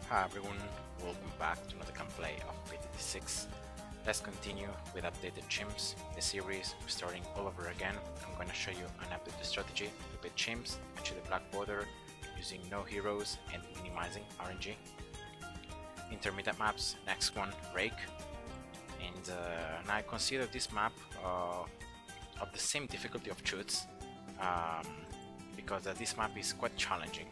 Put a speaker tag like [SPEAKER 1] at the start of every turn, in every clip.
[SPEAKER 1] Hi everyone, welcome back to another gameplay of PT6. Let's continue with updated chimps. The series we're starting all over again. I'm going to show you an updated strategy to beat chimps, achieve the black border using no heroes and minimizing RNG. Intermediate maps, next one, Rake. And now I consider this map of the same difficulty of Chutes because this map is quite challenging.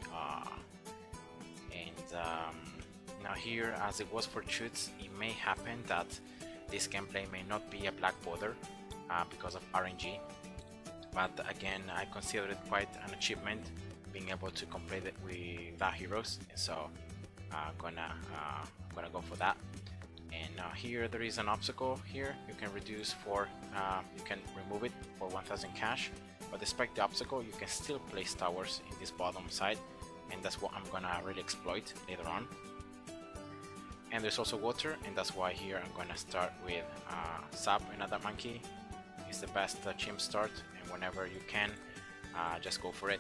[SPEAKER 1] Now here, as it was for Chutes, it may happen that this gameplay may not be a black border because of RNG, but again I consider it quite an achievement being able to complete it without heroes, and so I'm gonna go for that. And here there is an obstacle. Here you can reduce for you can remove it for 1000 cash, but despite the obstacle you can still place towers in this bottom side, and that's what I'm gonna really exploit later on. And there's also water, and that's why here I'm gonna start with Sap and Other Monkey. It's the best chimp start, and whenever you can, just go for it.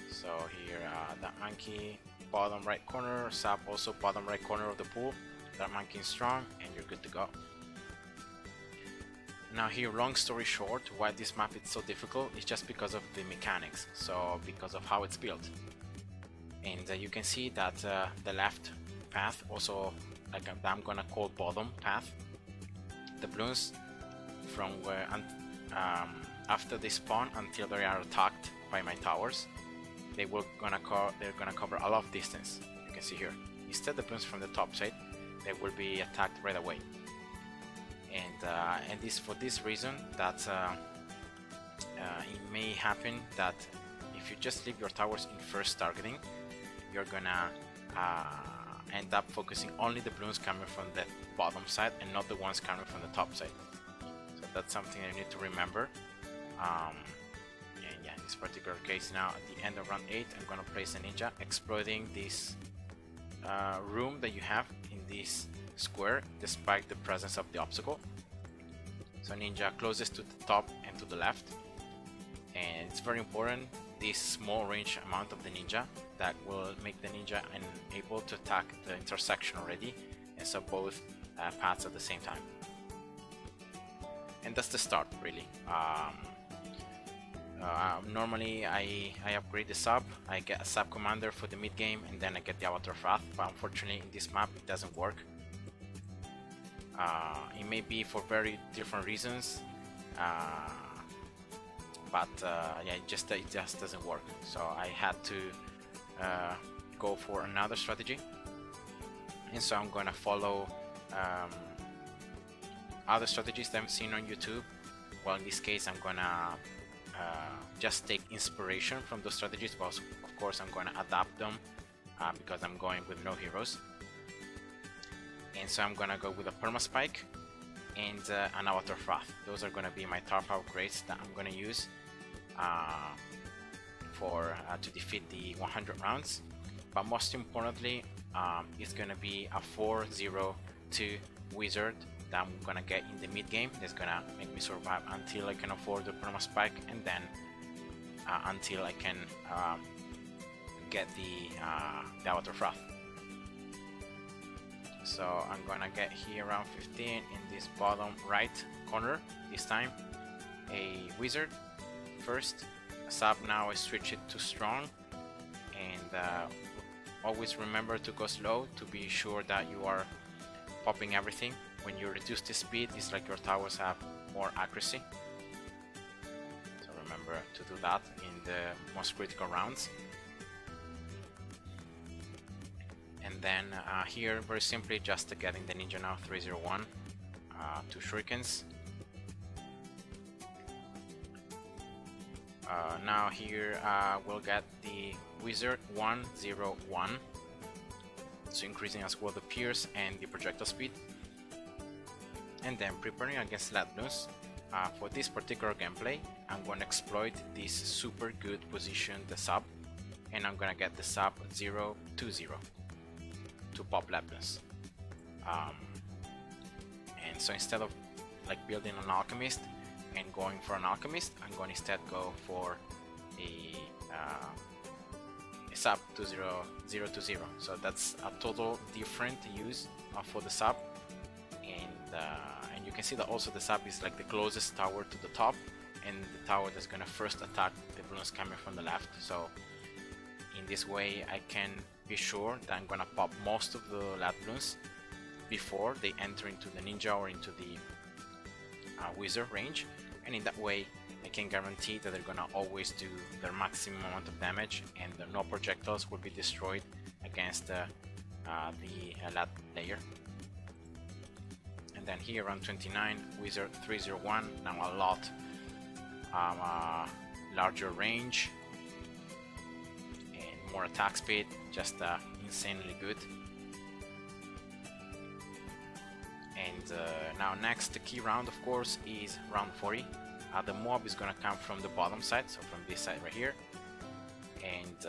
[SPEAKER 1] So here, that monkey, bottom right corner, Sap also bottom right corner of the pool. That monkey is strong, and you're good to go. Now here, long story short, why this map is so difficult is just because of the mechanics, so because of how it's built. And you can see that the left path, also like I'm gonna call bottom path, the Bloons from where after they spawn until they are attacked by my towers, they're gonna cover a lot of distance. You can see here. Instead, the Bloons from the top side, they will be attacked right away. And this for this reason that it may happen that if you just leave your towers in first targeting, you're gonna end up focusing only the Bloons coming from the bottom side and not the ones coming from the top side. So that's something you need to remember. And yeah, in this particular case now, at the end of round 8, I'm gonna place a ninja exploiting this room that you have in this square despite the presence of the obstacle. So ninja closest to the top and to the left, and it's very important, this small range amount of the ninja that will make the ninja able to attack the intersection already, and so both paths at the same time. And that's the start really. Normally I upgrade the sub, I get a sub commander for the mid game, and then I get the Avatar of Wrath, but unfortunately in this map it doesn't work. It may be for very different reasons, but yeah, it just doesn't work. So I had to go for another strategy, and so I'm gonna follow other strategies that I've seen on YouTube. Well, in this case I'm gonna just take inspiration from those strategies, but of course I'm gonna adapt them because I'm going with no heroes. And so I'm gonna go with a perma spike and an Avatar of Wrath. Those are gonna be my top upgrades that I'm gonna use to defeat the 100 rounds. But most importantly, it's gonna be a 4-0-2 wizard that I'm gonna get in the mid game. That's gonna make me survive until I can afford the perma spike, and then until I can get the Avatar of Wrath. So I'm gonna get here around 15 in this bottom right corner this time. A wizard first. Sub now I switch it to strong, and always remember to go slow to be sure that you are popping everything. When you reduce the speed, it's like your towers have more accuracy. So remember to do that in the most critical rounds. And then here, very simply, just getting the ninja now 301, 2 shurikens. Now here we'll get the wizard 101, so increasing as well the pierce and the projectile speed. And then preparing against Bloons. For this particular gameplay, I'm going to exploit this super good position, the sub, and I'm going to get the sub 0-0 to pop Bloons. And so instead of like building an alchemist and going for an alchemist, I'm going to instead go for a sub to 0 to 0. So that's a total different use for the sub, and you can see that also the sub is like the closest tower to the top, and the tower that's gonna first attack the balloons coming from the left. So in this way I can be sure that I'm gonna pop most of the lat balloons before they enter into the ninja or into the wizard range, and in that way I can guarantee that they're gonna always do their maximum amount of damage, and no projectiles will be destroyed against the lat layer. And then here on 29, wizard 301, now a lot larger range and more attack speed, just insanely good. And now next, the key round of course is round 40. The mob is gonna come from the bottom side, so from this side right here, and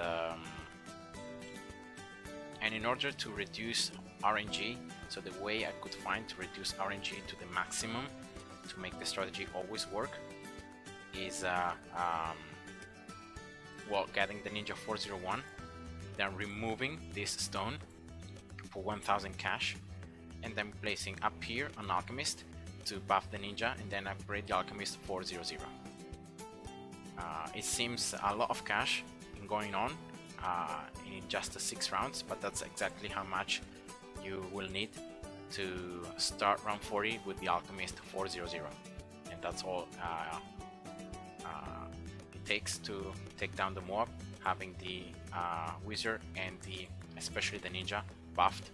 [SPEAKER 1] in order to reduce RNG, so the way I could find to reduce RNG to the maximum to make the strategy always work is well, getting the ninja 401, then removing this stone for 1000 cash, and then placing up here an alchemist to buff the ninja, and then upgrade the alchemist 400. It seems a lot of cash going on in just the 6 rounds, but that's exactly how much you will need to start round 40 with the alchemist 400, and that's all it takes to take down the mob, having the wizard and especially the ninja buffed.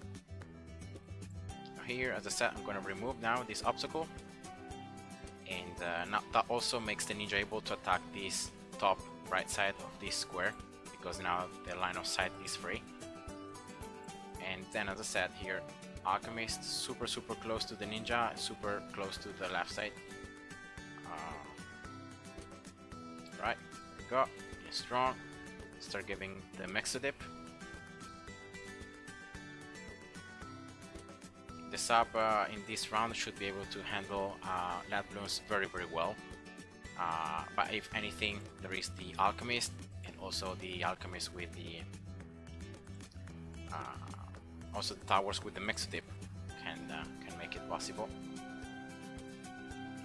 [SPEAKER 1] Here, as I said, I'm going to remove now this obstacle, and now that also makes the ninja able to attack this top right side of this square, because now the line of sight is free. And then, as I said, here alchemist super close to the ninja, super close to the left side. Right, there we go. Get strong, start giving the Mexodip. The sub in this round should be able to handle lat balloons very well, but if anything, there is the alchemist, and also the alchemist with the also the towers with the Mexodip can make it possible.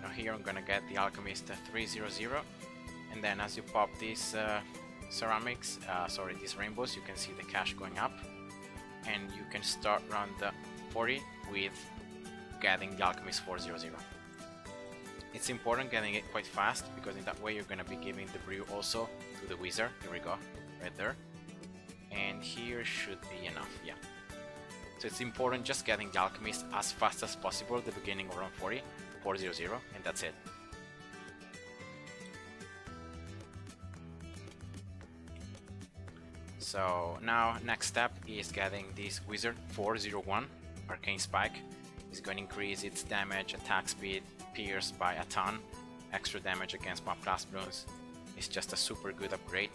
[SPEAKER 1] Now here I'm gonna get the alchemist 300, and then as you pop these ceramics, sorry, these rainbows, you can see the cash going up, and you can start round 40 with getting the alchemist 400. It's important getting it quite fast, because in that way you're gonna be giving the brew also to the wizard. Here we go, right there, and here should be enough. Yeah, so it's important just getting the alchemist as fast as possible at the beginning of round 40, 400, and that's it. So now next step is getting this wizard 401 arcane spike. Is going to increase its damage, attack speed, pierce by a ton, extra damage against mob class balloons. It's just a super good upgrade,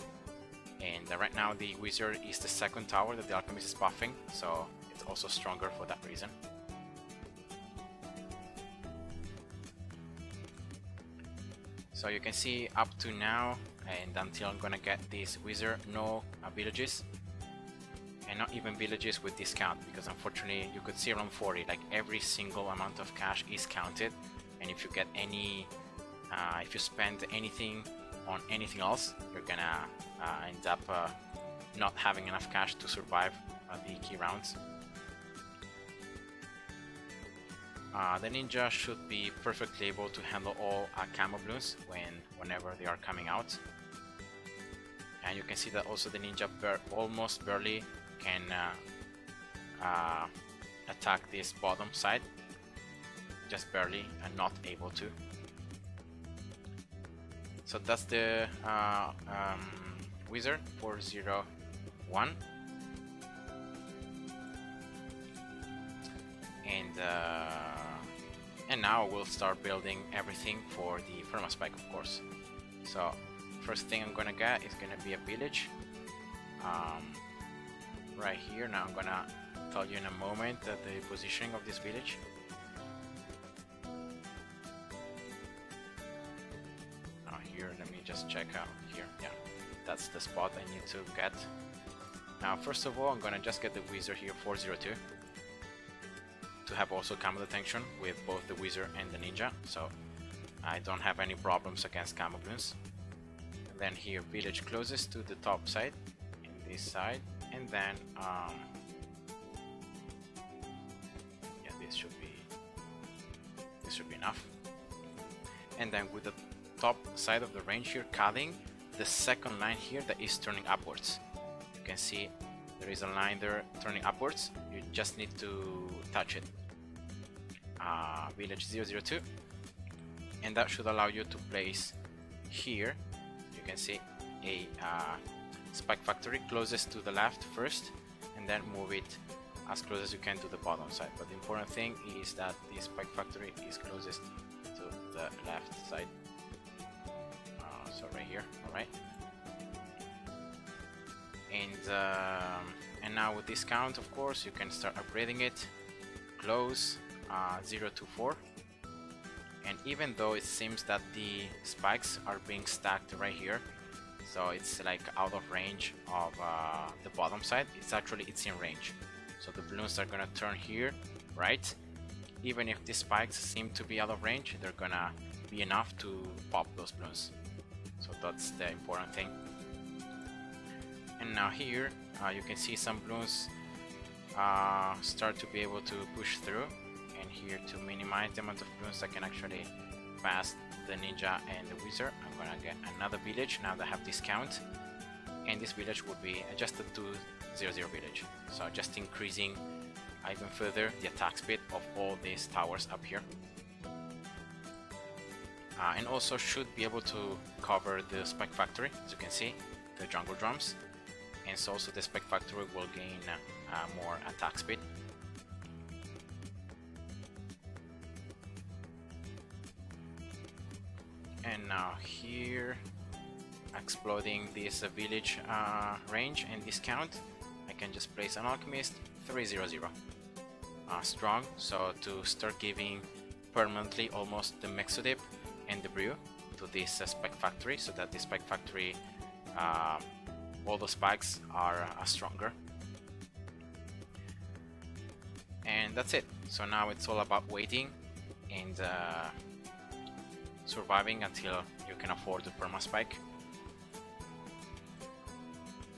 [SPEAKER 1] and right now the wizard is the second tower that the alchemist is buffing, so it's also stronger for that reason. So you can see up to now, and until I'm gonna get this wizard, no villages, and not even villages with discount, because unfortunately you could see around 40, like every single amount of cash is counted, and if you get any if you spend anything on anything else, you're gonna end up not having enough cash to survive the key rounds. The ninja should be perfectly able to handle all camo balloons whenever they are coming out, and you can see that also the ninja almost barely can attack this bottom side, just barely, and not able to. So that's the wizard 401, and now we'll start building everything for the perma spike, of course. So first thing I'm gonna get is gonna be a village. Right here. Now I'm gonna tell you in a moment the positioning of this village. Here, let me just check out here. Yeah, that's the spot I need to get Now first of all, I'm gonna just get the wizard here 402 to have also camo detection with both the wizard and the ninja, so I don't have any problems against camo Bloons. And then here village closest to the top side, in this side, and then yeah, this should be enough. And then with the top side of the range here, cutting the second line here that is turning upwards. You can see there is a line there turning upwards. You just need to touch it. Village 002, and that should allow you to place here. You can see a spike factory closest to the left first, and then move it as close as you can to the bottom side. But the important thing is that the spike factory is closest to the left side. So right here, all right. And now with this count, of course, you can start upgrading it. Close 0 to 4. And even though it seems that the spikes are being stacked right here, so it's like out of range of the bottom side, it's in range. So the balloons are gonna turn here, right? Even if the spikes seem to be out of range, they're gonna be enough to pop those balloons. So that's the important thing. And now here you can see some balloons start to be able to push through. And here, to minimize the amount of balloons that can actually pass the ninja and the wizard, I'm gonna get another village now that I have discount, and this village will be just a 200 village, so just increasing even further the attack speed of all these towers up here. And also should be able to cover the spike factory, as you can see, the jungle drums, and so also the spike factory will gain more attack speed. And now here, exploding this village range and discount, I can just place an alchemist 300 strong, so to start giving permanently almost the Mexodip and the brew to this spike factory, so that the spike factory, all the spikes are stronger. And that's it. So now it's all about waiting and surviving until you can afford the perma spike.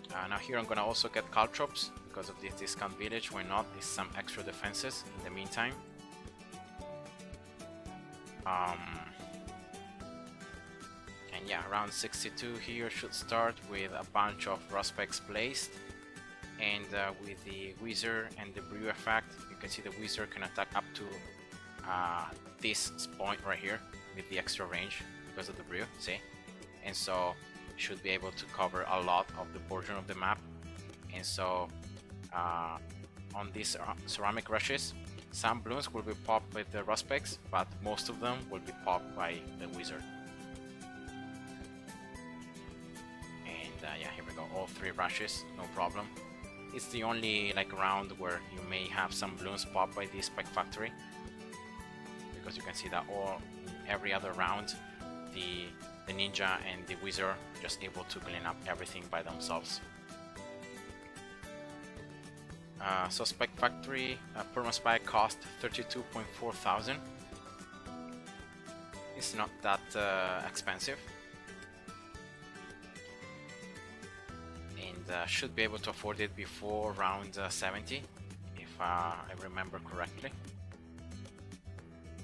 [SPEAKER 1] Now here I'm gonna also get caltrops because of this discount village. Why not? Is some extra defenses in the meantime. And yeah, round 62 here should start with a bunch of prospects placed, and with the wizard and the brew effect, you can see the wizard can attack up to this point right here with the extra range because of the brew, see? And so should be able to cover a lot of the portion of the map. And so on these ceramic rushes, some balloons will be popped with the Ruspecs, but most of them will be popped by the wizard. And yeah, here we go, all 3 rushes, no problem. It's the only like round where you may have some balloons popped by the spike factory, because you can see that every other round the ninja and the wizard are just able to clean up everything by themselves. So spike factory perma spike cost 32.4 thousand. It's not that expensive, and should be able to afford it before round 70 if I remember correctly,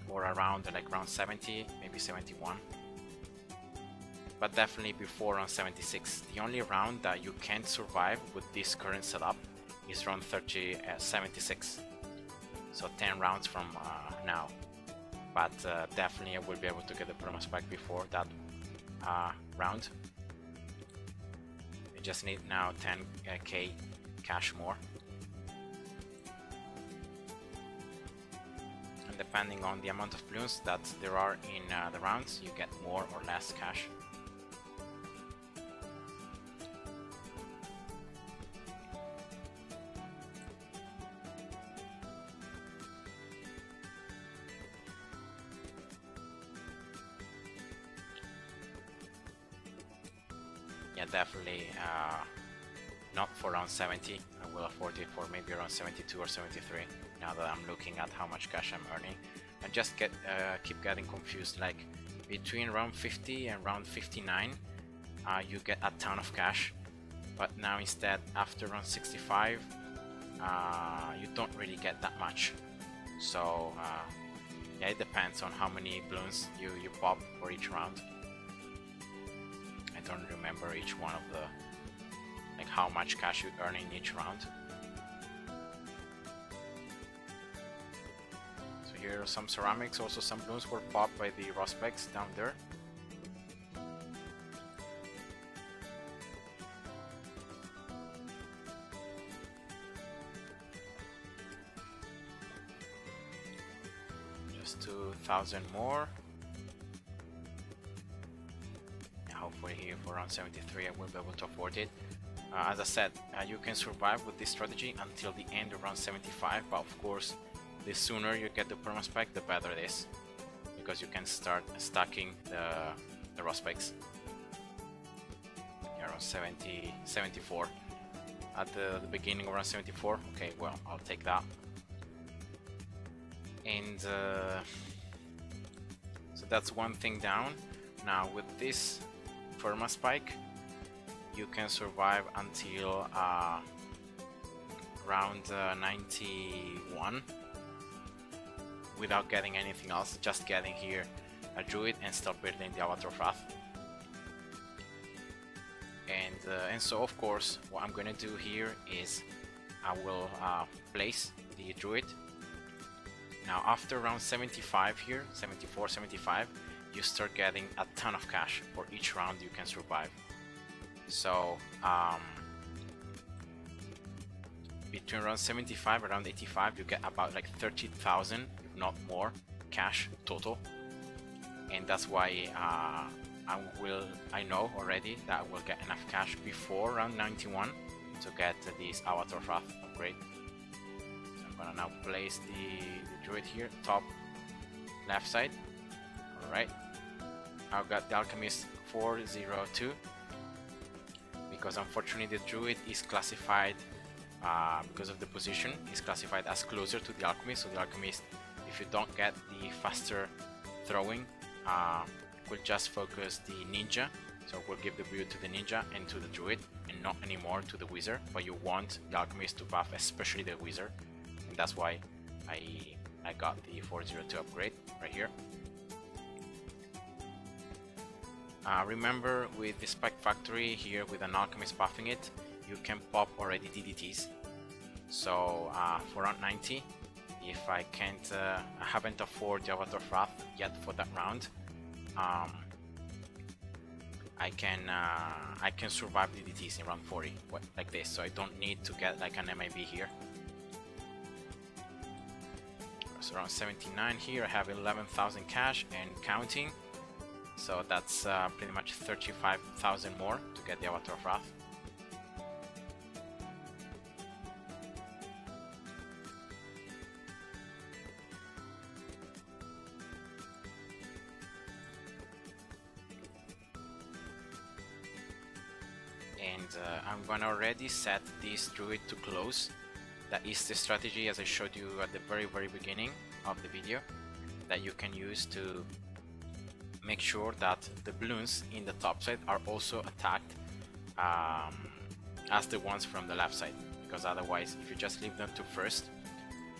[SPEAKER 1] or around like round 70, maybe 71, but definitely before round 76. The only round that you can't survive with this current setup is round 76, so 10 rounds from now, but definitely I will be able to get the perma spike before that round. I just need now 10k cash more, and depending on the amount of balloons that there are in the rounds, you get more or less cash. Yeah, definitely not for round 70. I will afford it for maybe around 72 or 73. Now that I'm looking at how much cash I'm earning, I just keep getting confused. Like between round 50 and round 59, you get a ton of cash, but now instead after round 65, you don't really get that much. So yeah, it depends on how many balloons you pop for each round. I don't remember each one of the, like how much cash you earn in each round. So here are some ceramics, also some balloons were popped by the prospects down there. Just 2,000 more. Hopefully here for round 73 I will be able to afford it. As I said, you can survive with this strategy until the end of round 75, but of course the sooner you get the permaspec, the better it is, because you can start stacking the prospects. Yeah, around 70, 74 at the beginning of round 74. Okay, well, I'll take that. And so that's one thing down. Now with this perma spike, you can survive until round 91 without getting anything else, just getting here a druid and start building the Avatar of Wrath. And so of course what I'm gonna do here is I will place the druid. Now after round 75 here, 74, 75, you start getting a ton of cash for each round you can survive. So between round 75 and around 85 you get about like 30,000, if not more, cash total. And that's why I know already that I will get enough cash before round 91 to get this Avatar of Wrath upgrade. So I'm gonna now place the druid here, top left side. Alright, I've got the Alchemist 402 because unfortunately the druid is classified because of the position, is classified as closer to the Alchemist. So the Alchemist, if you don't get the faster throwing, will just focus the Ninja. So we'll give the build to the Ninja and to the Druid, and not anymore to the Wizard. But you want the Alchemist to buff, especially the Wizard, and that's why I got the 402 upgrade right here. Remember, with the Spike Factory here, with an Alchemist buffing it, you can pop already DDTs. So for round 90, if I can't, I haven't afforded the Avatar of Wrath yet for that round, I can survive DDTs in round 40 like this. So I don't need to get like an MIB here. So around 79 here, I have 11,000 cash and counting. So that's pretty much 35,000 more to get the Avatar of Wrath. And I'm gonna already set this druid to close. That is the strategy, as I showed you at the very beginning of the video, that you can use to make sure that the balloons in the top side are also attacked as the ones from the left side, because otherwise if you just leave them to first,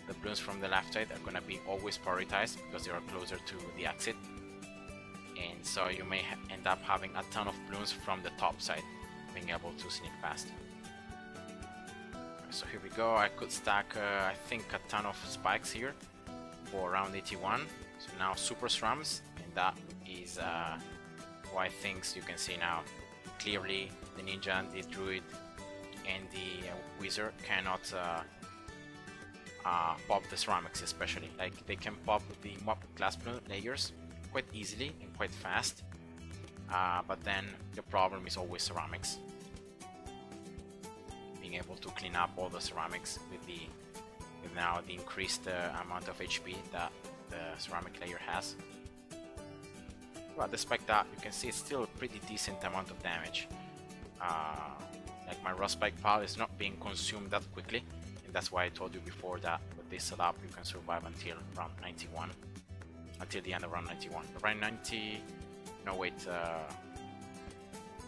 [SPEAKER 1] the balloons from the left side are gonna be always prioritized because they are closer to the exit, and so you may end up having a ton of balloons from the top side being able to sneak past. So here we go. I could stack I think a ton of spikes here for round 81. So now super srams, and that is why things you can see now clearly the Ninja and the Druid and the Wizard cannot pop the ceramics, especially. Like they can pop the mob glass layers quite easily and quite fast, but then the problem is always ceramics. Being able to clean up all the ceramics with now the increased amount of HP that the ceramic layer has. But despite that, you can see it's still a pretty decent amount of damage. Like my Rust Spike pile is not being consumed that quickly, and that's why I told you before that with this setup you can survive until round 91, until the end of round 91. Round 90, no wait,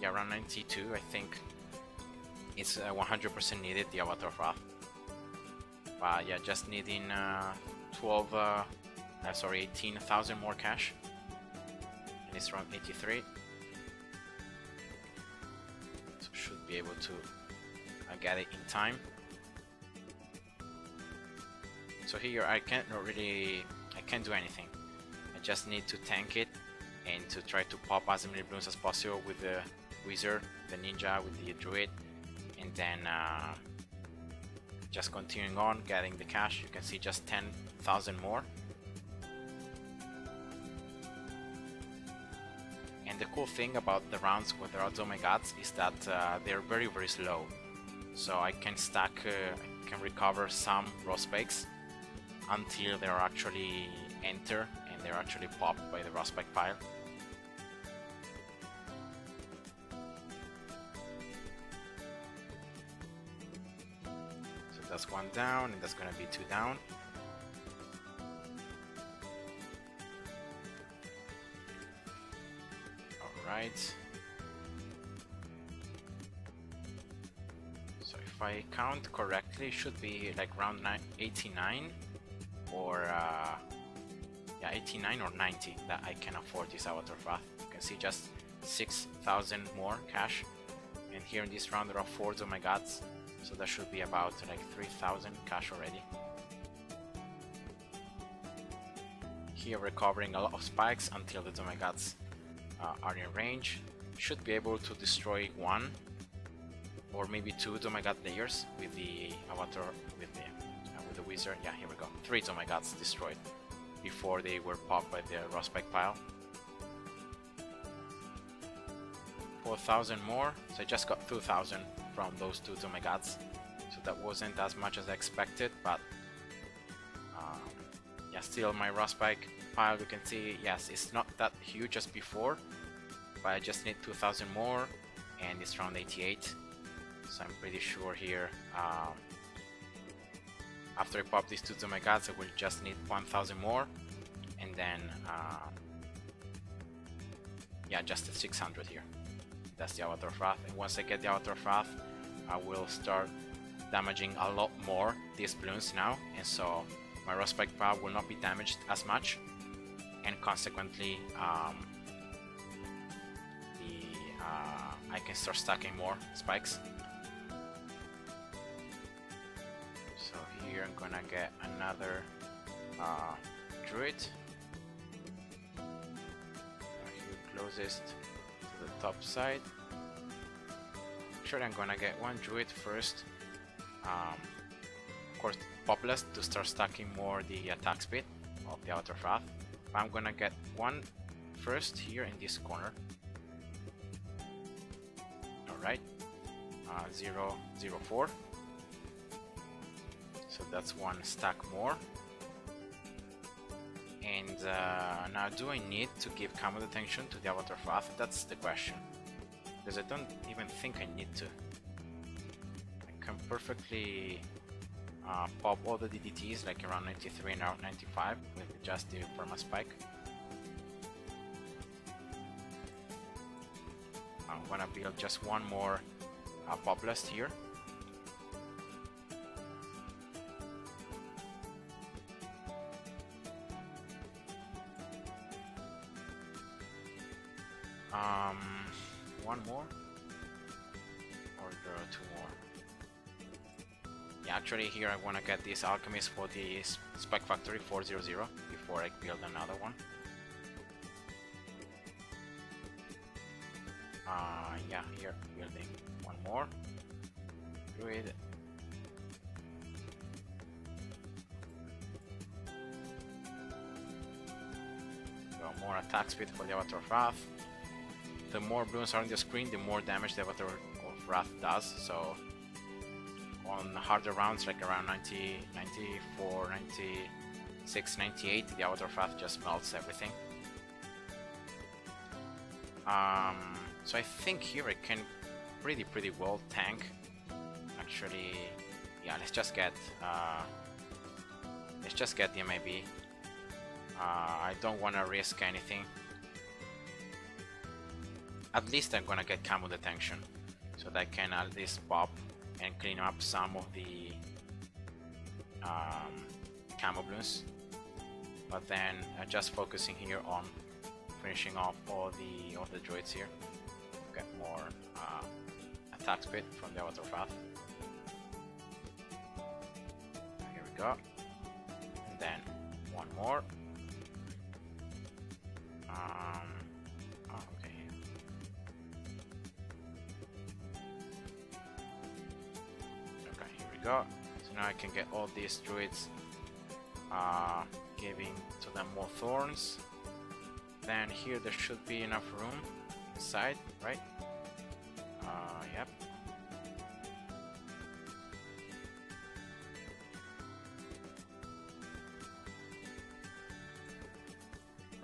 [SPEAKER 1] yeah, round 92 I think it's 100% needed, the Avatar of Wrath. But yeah, just needing 18,000 more cash, and it's round 83. So should be able to get it in time. So here I can't do anything. I just need to tank it and to try to pop as many Bloons as possible with the Wizard, the Ninja, with the Druid, and then just continuing on, getting the cash. You can see just 10,000 more. And the cool thing about the rounds without Oh My Gods is that they're very slow. So I can stack, I can recover some raw spikes until they're actually enter and they're actually popped by the raw spike pile. So that's one down, and that's gonna be two down. Alright. So if I count correctly, it should be like round 89 or yeah, 89 or 90 that I can afford this Avatar of Wrath. You can see just 6,000 more cash, and here in this round there are 4 Oh My Gods, so that should be about like 3,000 cash already. Here recovering a lot of spikes until the Oh My Gods are in range. Should be able to destroy 1 or maybe 2 Oh My God layers with the Avatar, with the Wizard. Yeah, here we go. 3 Oh My Gods destroyed before they were popped by the raw spike pile. 4,000 more, so I just got 2,000 from those 2 Oh My Gods. So that wasn't as much as I expected, but yeah, still my raw spike pile, you can see, yes, it's not that huge as before, but I just need 2,000 more, and it's round 88. So I'm pretty sure here, after I pop these 2 Oh My Gods, I will just need 1,000 more, and then yeah, just at 600 here. That's the Avatar of Wrath, and once I get the Avatar of Wrath, I will start damaging a lot more these Bloons now, and so my raw spike pile will not be damaged as much, and consequently I can start stacking more spikes. So here I'm gonna get another Druid. Here closest to the top side. Actually, I'm gonna get one Druid first. Of course, Populous to start stacking more the attack speed of the Avatar of Wrath. But I'm gonna get one first here in this corner. Alright, 0, 0, 4. So that's one stack more. And now, do I need to give Camo Detention to the Avatar of Wrath? That's the question. Because I don't even think I need to. I can perfectly pop all the DDTs like around 93 and around 95 with just the Perma Spike. I'm gonna build just one more Populous here. One more? Or there are 2 more? Yeah, actually here I want to get this Alchemist for the Spike Factory 400 before I build another one. Yeah, here building one more Druid. Got more attack speed for the Avatar of Wrath. The more Bloons are on the screen, the more damage the Avatar of Wrath does. So on harder rounds like around 90, 94, 96, 98, the Avatar of Wrath just melts everything. So I think here I can pretty well tank. Actually, yeah, let's just get the MIB. I don't want to risk anything. At least I'm gonna get camo detection, so that I can at least pop and clean up some of the camo Bloons. But then just focusing here on finishing off all the droids here. Get more attack speed from the avatar path. Here we go. And then one more. Oh, okay. Okay, here we go. So now I can get all these druids, giving to them more thorns. Then here there should be enough room inside, right? Yep.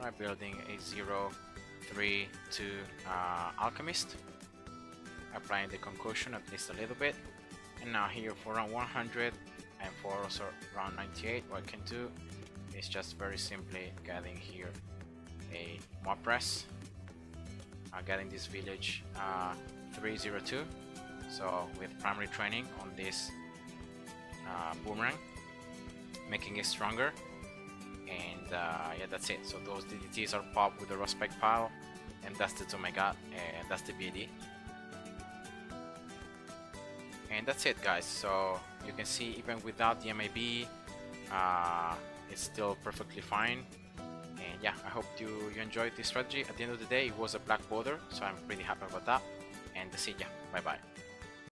[SPEAKER 1] Right, building a 0, 3, 2 alchemist. Applying the concussion at least a little bit. And now here for round 100 and for also round 98, what I can do is just very simply getting here a mob press. Getting this village 302. So with primary training on this boomerang, making it stronger. And yeah, that's it. So those DDTs are popped with the respect pile, and that's the oh my god, and that's the BD. And that's it, guys. So you can see even without the MAB, it's still perfectly fine. And yeah, I hope you enjoyed this strategy. At the end of the day, it was a black border, so I'm pretty happy about that. And see ya. Bye bye.